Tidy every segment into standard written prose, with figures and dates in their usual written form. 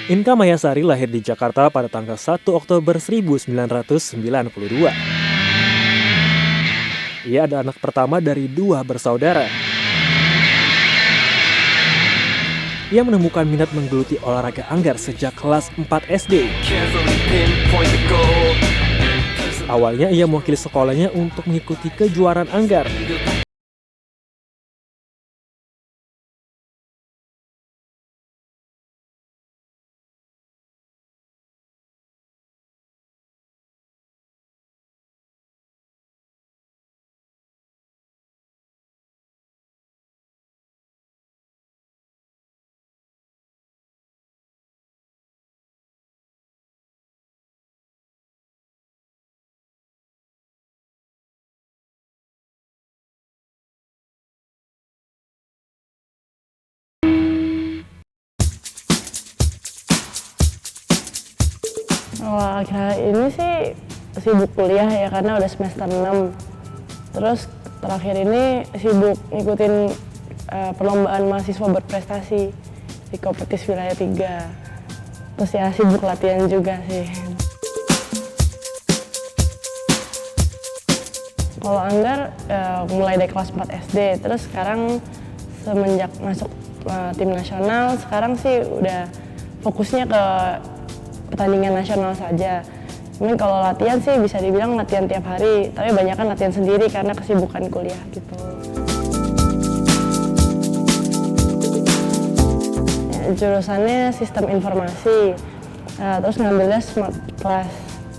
Inka Mayasari lahir di Jakarta pada tanggal 1 Oktober 1992. Ia adalah anak pertama dari dua bersaudara. Ia menemukan minat menggeluti olahraga anggar sejak kelas 4 SD. Awalnya ia mewakili sekolahnya untuk mengikuti kejuaraan anggar. Kalau akhir ini sih sibuk kuliah ya karena udah semester 6. Terus terakhir ini sibuk ngikutin perlombaan mahasiswa berprestasi di kompetisi wilayah 3. Terus ya sibuk latihan juga sih. Kalau anggar mulai dari kelas 4 SD, terus sekarang semenjak masuk tim nasional, sekarang sih udah fokusnya ke pertandingan nasional saja. Cuman kalau latihan sih bisa dibilang latihan tiap hari, tapi banyak kan latihan sendiri karena kesibukan kuliah gitu. Ya, jurusannya sistem informasi, terus ngambilnya smart class.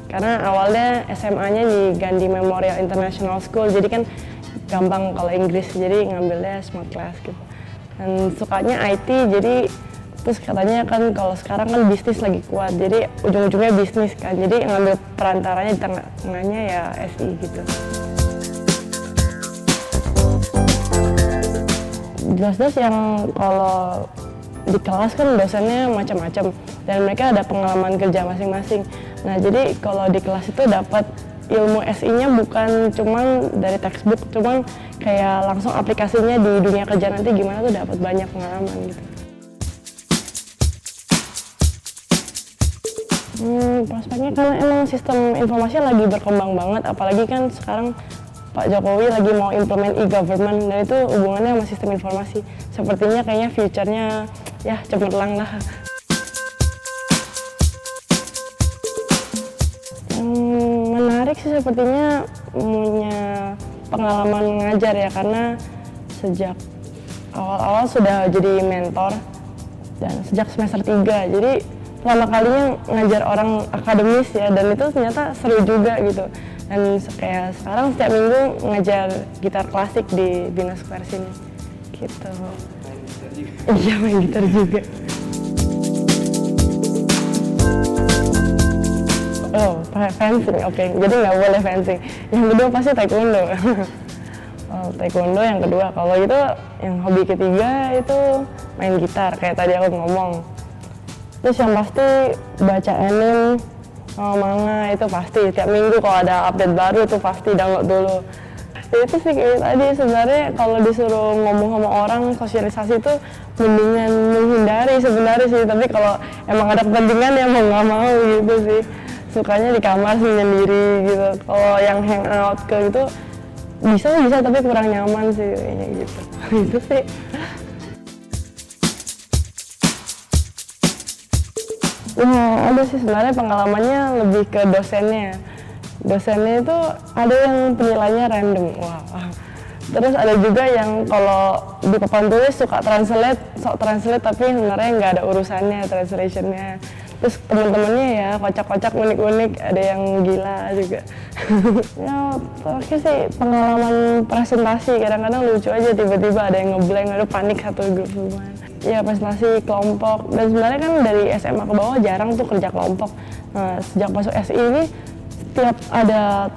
Karena awalnya SMA-nya di Gandhi Memorial International School, jadi kan gampang kalau Inggris, jadi ngambilnya smart class gitu. Dan sukanya IT, jadi terus katanya kan kalau sekarang kan bisnis lagi kuat, jadi ujung-ujungnya bisnis kan, jadi ngambil perantaranya di tengah-tengahnya ya SI gitu. Jelas-jelas yang kalau di kelas kan dosennya macam-macam dan mereka ada pengalaman kerja masing-masing. Nah jadi kalau di kelas itu dapat ilmu SI-nya bukan cuman dari textbook, cuman kayak langsung aplikasinya di dunia kerja nanti gimana tuh dapat banyak pengalaman gitu. Prospeknya karena emang sistem informasi lagi berkembang banget, apalagi kan sekarang Pak Jokowi lagi mau implement e-government dan itu hubungannya sama sistem informasi. Sepertinya kayaknya future-nya ya cemerlang lah. Menarik sih sepertinya punya pengalaman ngajar ya, karena sejak awal-awal sudah jadi mentor dan sejak semester 3. Jadi pertama kalinya ngajar orang akademis ya, dan itu ternyata seru juga gitu. Dan kayak sekarang setiap minggu ngajar gitar klasik di Bina Square sini gitu. Iya, main gitar juga. Oh, fencing, oke. Jadi nggak boleh fencing. Yang kedua pasti taekwondo. Taekwondo yang kedua. Kalau itu yang hobi ketiga itu main gitar kayak tadi aku ngomong. Terus yang pasti baca anime, manga itu pasti. Tiap minggu kalau ada update baru itu pasti download dulu. Itu sih kayak tadi, sebenarnya kalau disuruh ngomong sama orang sosialisasi itu mendingan menghindari sebenarnya sih. Tapi kalau emang ada kepentingan ya mau nggak mau gitu sih. Sukanya di kamar sendiri gitu. Kalau yang hangout ke gitu bisa tapi kurang nyaman sih kayaknya gitu. Itu sih. Ya, ada sih sebenarnya pengalamannya lebih ke dosennya. Dosennya itu ada yang penilaiannya random, wah. Terus ada juga yang kalau di papan tulis suka sok translate tapi sebenarnya nggak ada urusannya translationnya. Terus teman-temannya ya kocak-kocak, unik-unik, ada yang gila juga. Ya, terakhir sih pengalaman presentasi, kadang-kadang lucu aja tiba-tiba ada yang ngeblank, ada panik satu grup semua. Ya presentasi kelompok, dan sebenarnya kan dari SMA ke bawah jarang tuh kerja kelompok. Nah, sejak masuk SI ini setiap ada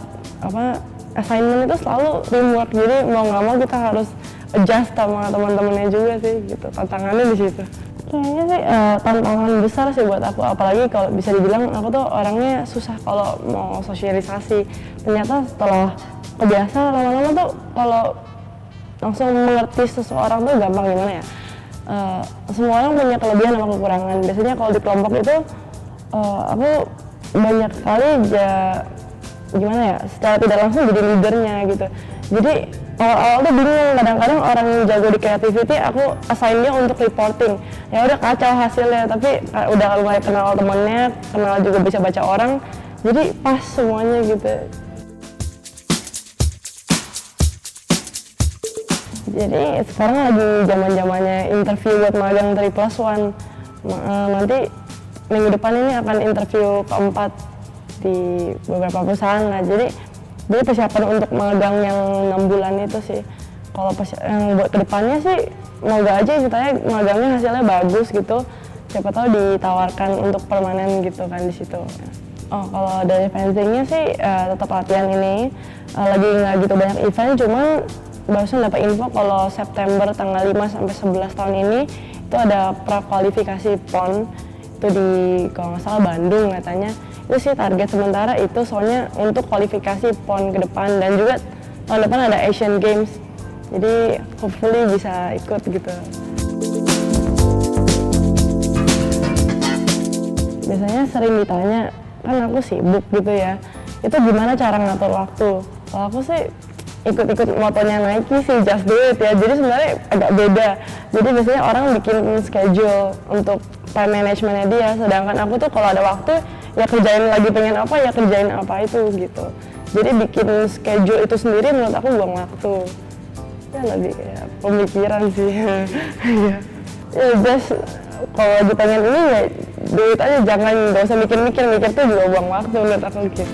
assignment itu selalu teamwork, jadi mau nggak mau kita harus adjust sama teman-temannya juga sih gitu. Tantangannya di situ. Kayaknya sih tantangan besar sih buat aku, apalagi kalau bisa dibilang aku tuh orangnya susah kalau mau sosialisasi. Ternyata setelah kebiasa lama-lama tuh kalau langsung mengerti seseorang tuh gampang gimana ya. semua orang punya kelebihan sama kekurangan. Biasanya kalau di kelompok itu aku banyak kali gimana ya, secara tidak langsung jadi leadernya gitu. Jadi awal-awal tuh bingung, kadang-kadang orang yang jago di creativity aku assign dia untuk reporting. Ya udah kacau hasilnya, tapi udah mulai kenal temennya, kenal juga bisa baca orang, jadi pas semuanya gitu. Jadi sekarang lagi zaman-zamannya interview buat magang 3+1. Nanti minggu depan ini akan interview keempat di beberapa perusahaan lah. Jadi persiapan untuk magang yang 6 bulan itu sih. Kalau buat kedepannya sih moga aja ceritanya magangnya hasilnya bagus gitu. Siapa tahu ditawarkan untuk permanen gitu kan di situ. Oh, kalau dari fencingnya sih tetap latihan ini. Lagi nggak gitu banyak event, cuman barusan dapat info kalau September tanggal 5 sampai 11 tahun ini itu ada prakualifikasi PON itu di kalau nggak salah Bandung katanya. Itu sih target sementara itu soalnya untuk kualifikasi PON ke depan, dan juga tahun depan ada Asian Games. Jadi hopefully bisa ikut gitu. Biasanya sering ditanya, kan aku sibuk gitu ya, itu gimana cara ngatur waktu? Kalau aku sih ikut-ikut motonya Nike sih, just do it ya. Jadi sebenarnya agak beda. Jadi biasanya orang bikin schedule untuk time managementnya dia, sedangkan aku tuh kalau ada waktu ya kerjain lagi, pengen apa ya kerjain apa itu gitu. Jadi bikin schedule itu sendiri menurut aku buang waktu. Ya lebih kayak pemikiran sih. Ya just kalau lagi pengen ini ya do it aja, gak usah mikir-mikir tuh juga buang waktu menurut aku gitu.